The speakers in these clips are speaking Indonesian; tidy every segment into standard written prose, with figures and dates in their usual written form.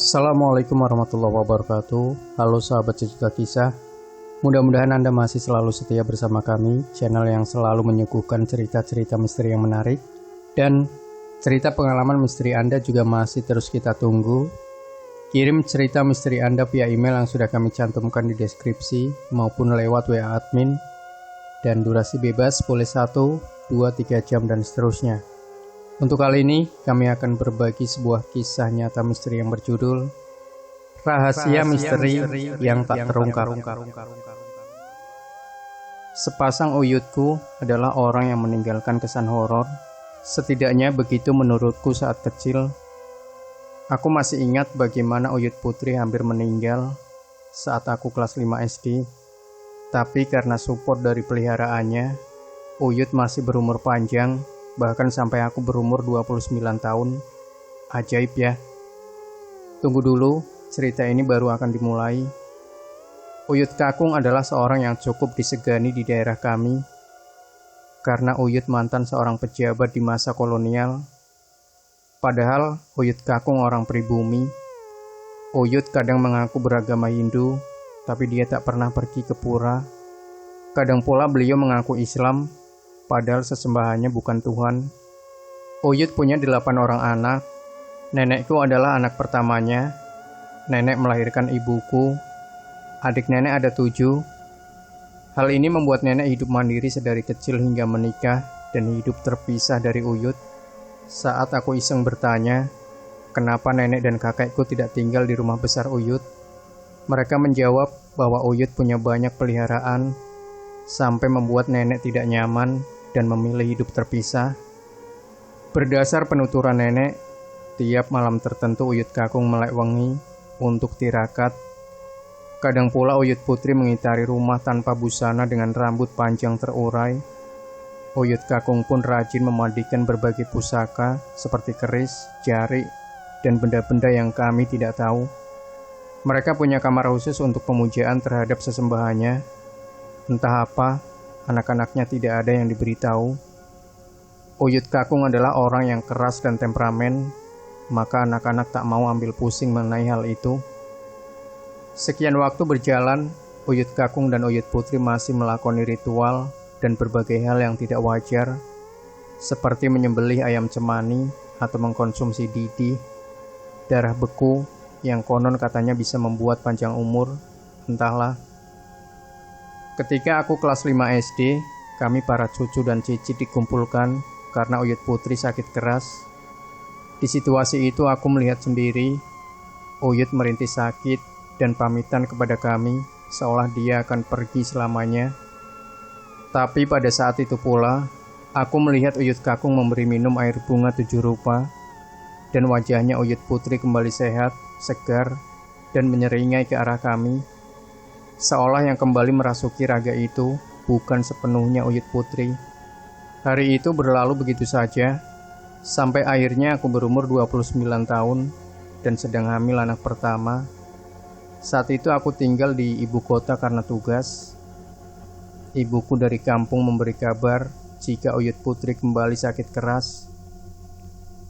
Assalamualaikum warahmatullahi wabarakatuh. Halo sahabat cerita kisah. Mudah-mudahan Anda masih selalu setia bersama kami, channel yang selalu menyuguhkan cerita-cerita misteri yang menarik. Dan cerita pengalaman misteri Anda juga masih terus kita tunggu. Kirim cerita misteri Anda via email yang sudah kami cantumkan di deskripsi maupun lewat WA admin. Dan durasi bebas, boleh 1, 2, 3 jam dan seterusnya. Untuk kali ini, kami akan berbagi sebuah kisah nyata misteri yang berjudul Rahasia Misteri yang Tak Terungkap. Sepasang uyutku adalah orang yang meninggalkan kesan horor. Setidaknya begitu menurutku saat kecil. Aku masih ingat bagaimana uyut putri hampir meninggal saat aku kelas 5 SD. Tapi karena support dari peliharaannya, uyut masih berumur panjang. Bahkan sampai aku berumur 29 tahun. Ajaib ya. Tunggu dulu, cerita ini baru akan dimulai. Uyut Kakung adalah seorang yang cukup disegani di daerah kami. Karena Uyut mantan seorang pejabat di masa kolonial. Padahal Uyut Kakung orang pribumi. Uyut kadang mengaku beragama Hindu, tapi dia tak pernah pergi ke pura. Kadang pula beliau mengaku Islam, padahal sesembahannya bukan Tuhan. Uyut punya 8 orang anak. Nenekku adalah anak pertamanya. Nenek melahirkan ibuku. Adik nenek ada 7. Hal ini membuat nenek hidup mandiri sedari kecil hingga menikah dan hidup terpisah dari Uyut. Saat aku iseng bertanya, kenapa nenek dan kakekku tidak tinggal di rumah besar Uyut? Mereka menjawab bahwa Uyut punya banyak peliharaan, sampai membuat nenek tidak nyaman dan memilih hidup terpisah. Berdasar penuturan nenek, tiap malam tertentu Uyut Kakung melek wengi untuk tirakat. Kadang pula Uyut Putri mengitari rumah tanpa busana dengan rambut panjang terurai. Uyut Kakung pun rajin memandikan berbagai pusaka seperti keris, jari, dan benda-benda yang kami tidak tahu. Mereka punya kamar khusus untuk pemujaan terhadap sesembahannya. Entah apa, anak-anaknya tidak ada yang diberitahu. Uyut Kakung adalah orang yang keras dan temperamen, maka anak-anak tak mau ambil pusing mengenai hal itu. Sekian waktu berjalan, Uyut Kakung dan Uyut Putri masih melakoni ritual dan berbagai hal yang tidak wajar, seperti menyembelih ayam cemani atau mengkonsumsi didih, darah beku yang konon katanya bisa membuat panjang umur, entahlah. Ketika aku kelas 5 SD, kami para cucu dan cicit dikumpulkan karena Uyut Putri sakit keras. Di situasi itu aku melihat sendiri, Uyut merintih sakit dan pamitan kepada kami, seolah dia akan pergi selamanya. Tapi pada saat itu pula, aku melihat Uyut Kakung memberi minum air bunga 7 rupa, dan wajahnya Uyut Putri kembali sehat, segar, dan menyeringai ke arah kami. Seolah yang kembali merasuki raga itu bukan sepenuhnya Uyut Putri. Hari itu berlalu begitu saja, sampai akhirnya aku berumur 29 tahun dan sedang hamil anak pertama. Saat itu aku tinggal di ibu kota karena tugas. Ibuku dari kampung memberi kabar jika Uyut Putri kembali sakit keras.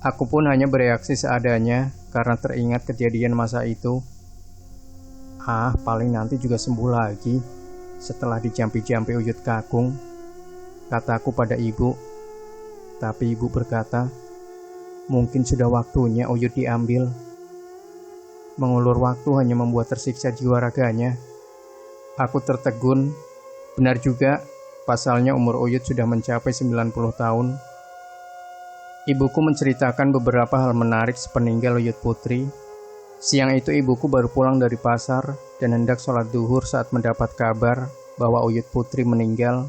Aku pun hanya bereaksi seadanya karena teringat kejadian masa itu. Paling nanti juga sembuh lagi setelah dijampi-jampi Uyut Kakung, kataku pada ibu. Tapi ibu berkata, mungkin sudah waktunya Uyut diambil. Mengulur waktu hanya membuat tersiksa jiwa raganya. Aku tertegun. Benar juga, pasalnya umur Uyut sudah mencapai 90 tahun. Ibuku menceritakan beberapa hal menarik sepeninggal Uyut Putri. Siang itu ibuku baru pulang dari pasar dan hendak sholat duhur saat mendapat kabar bahwa Uyut Putri meninggal.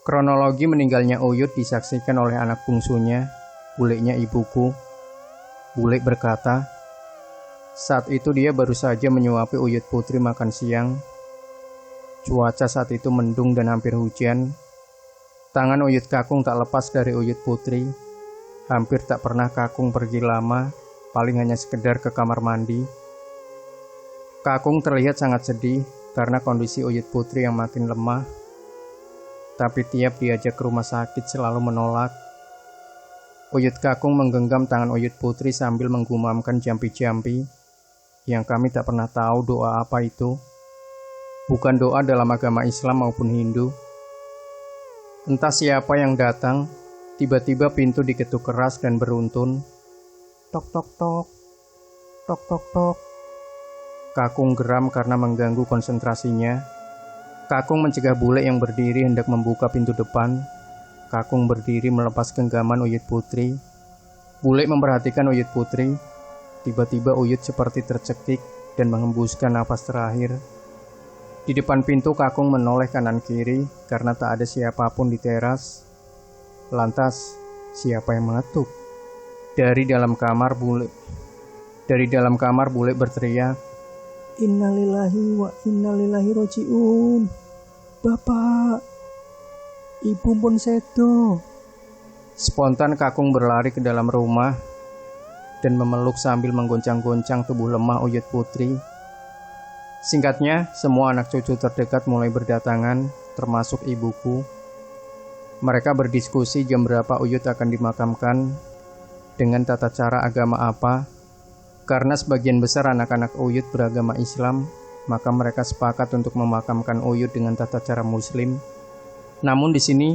Kronologi meninggalnya Uyut disaksikan oleh anak bungsunya, buleknya ibuku. Bulek berkata, saat itu dia baru saja menyuapi Uyut Putri makan siang. Cuaca saat itu mendung dan hampir hujan. Tangan Uyut Kakung tak lepas dari Uyut Putri. Hampir tak pernah Kakung pergi lama, paling hanya sekedar ke kamar mandi. Kakung terlihat sangat sedih karena kondisi Uyut Putri yang makin lemah. Tapi tiap diajak ke rumah sakit selalu menolak. Uyut Kakung menggenggam tangan Uyut Putri sambil menggumamkan jampi-jampi. yang kami tak pernah tahu doa apa itu. Bukan doa dalam agama Islam maupun Hindu. Entah siapa yang datang, tiba-tiba pintu diketuk keras dan beruntun. Tok tok tok, tok tok tok. Kakung geram karena mengganggu konsentrasinya. Kakung mencegah bule yang berdiri hendak membuka pintu depan. Kakung berdiri melepas genggaman Uyut Putri. Bule memperhatikan Uyut Putri. Tiba-tiba Uyut seperti tercekik dan menghembuskan napas terakhir. Di depan pintu Kakung menoleh kanan kiri karena tak ada siapapun di teras. Lantas, siapa yang mengetuk? Dari dalam kamar bule berteriak, "Innalillahi wa innalillahi roji'un. Bapak, Ibu pun sedo." Spontan Kakung berlari ke dalam rumah dan memeluk sambil menggoncang-goncang tubuh lemah Uyut Putri. Singkatnya, semua anak cucu terdekat mulai berdatangan, termasuk ibuku. Mereka berdiskusi jam berapa Uyut akan dimakamkan, dengan tata cara agama apa. Karena sebagian besar anak-anak Uyut beragama Islam, maka mereka sepakat untuk memakamkan Uyut dengan tata cara Muslim. Namun di sini,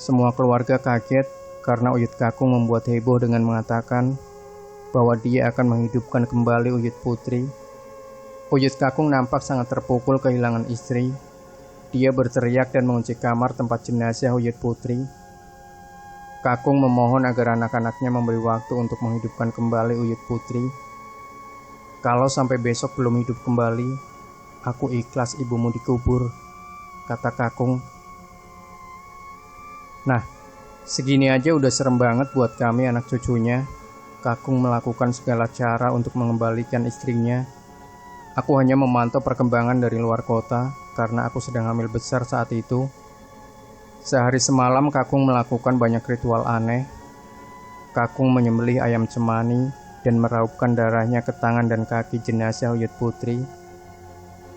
semua keluarga kaget karena Uyut Kakung membuat heboh dengan mengatakan bahwa dia akan menghidupkan kembali Uyut Putri. Uyut Kakung nampak sangat terpukul kehilangan istri. Dia berteriak dan mengunci kamar tempat jenazah Uyut Putri. Kakung memohon agar anak-anaknya memberi waktu untuk menghidupkan kembali Uyut Putri. "Kalau sampai besok belum hidup kembali, aku ikhlas ibumu dikubur," kata Kakung. Nah, segini aja udah serem banget buat kami anak cucunya. Kakung melakukan segala cara untuk mengembalikan istrinya. Aku hanya memantau perkembangan dari luar kota karena aku sedang hamil besar saat itu. Sehari semalam Kakung melakukan banyak ritual aneh. Kakung menyembelih ayam cemani dan meraupkan darahnya ke tangan dan kaki jenazah Uyut Putri.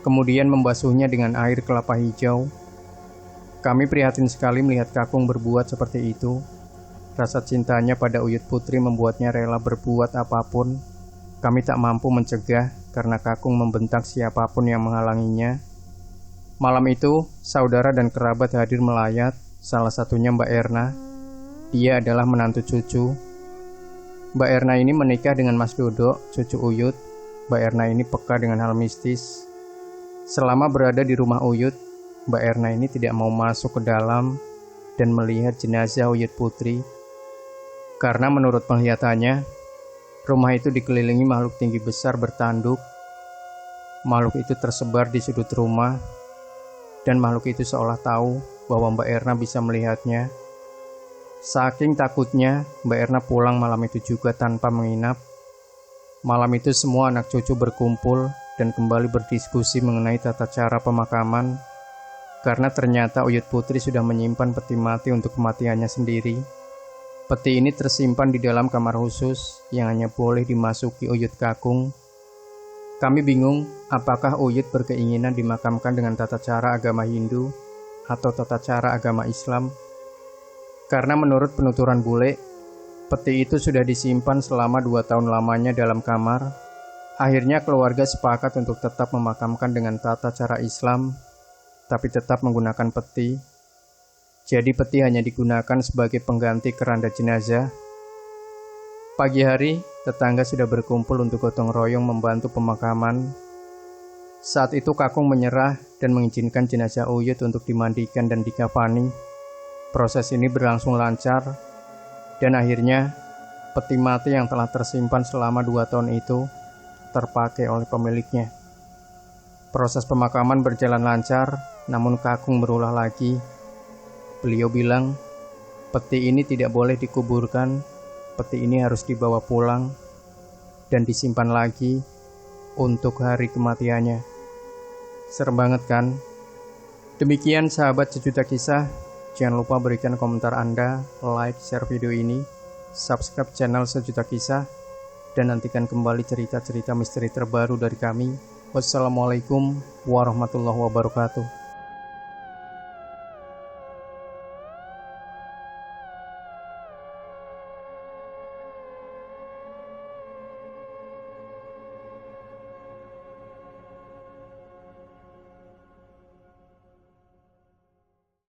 Kemudian membasuhnya dengan air kelapa hijau. Kami prihatin sekali melihat Kakung berbuat seperti itu. Rasa cintanya pada Uyut Putri membuatnya rela berbuat apapun. Kami tak mampu mencegah karena Kakung membentak siapapun yang menghalanginya. Malam itu, saudara dan kerabat hadir melayat, salah satunya Mbak Erna. Dia adalah menantu cucu. Mbak Erna ini menikah dengan Mas Dodo, cucu Uyut. Mbak Erna ini peka dengan hal mistis. Selama berada di rumah Uyut, Mbak Erna ini tidak mau masuk ke dalam dan melihat jenazah Uyut Putri. Karena menurut penglihatannya, rumah itu dikelilingi makhluk tinggi besar bertanduk. Makhluk itu tersebar di sudut rumah, dan makhluk itu seolah tahu bahwa Mbak Erna bisa melihatnya. Saking takutnya, Mbak Erna pulang malam itu juga tanpa menginap. Malam itu semua anak cucu berkumpul dan kembali berdiskusi mengenai tata cara pemakaman. Karena ternyata Uyut Putri sudah menyimpan peti mati untuk kematiannya sendiri. Peti ini tersimpan di dalam kamar khusus yang hanya boleh dimasuki Uyut Kakung. Kami bingung apakah Uyut berkeinginan dimakamkan dengan tata cara agama Hindu atau tata cara agama Islam. Karena menurut penuturan bule, peti itu sudah disimpan selama 2 tahun lamanya dalam kamar. Akhirnya keluarga sepakat untuk tetap memakamkan dengan tata cara Islam, tapi tetap menggunakan peti. Jadi peti hanya digunakan sebagai pengganti keranda jenazah. Pagi hari, tetangga sudah berkumpul untuk gotong royong membantu pemakaman. Saat itu Kakung menyerah dan mengizinkan jenazah Uyut untuk dimandikan dan dikafani. Proses ini berlangsung lancar, dan akhirnya peti mati yang telah tersimpan selama 2 tahun itu terpakai oleh pemiliknya. Proses pemakaman berjalan lancar, namun Kakung berulah lagi. Beliau bilang, peti ini tidak boleh dikuburkan, peti ini harus dibawa pulang dan disimpan lagi untuk hari kematiannya. Serem banget kan? Demikian sahabat sejuta kisah. Jangan lupa berikan komentar Anda, like, share video ini, subscribe channel Sejuta Kisah, dan nantikan kembali cerita-cerita misteri terbaru dari kami. Wassalamualaikum warahmatullahi wabarakatuh.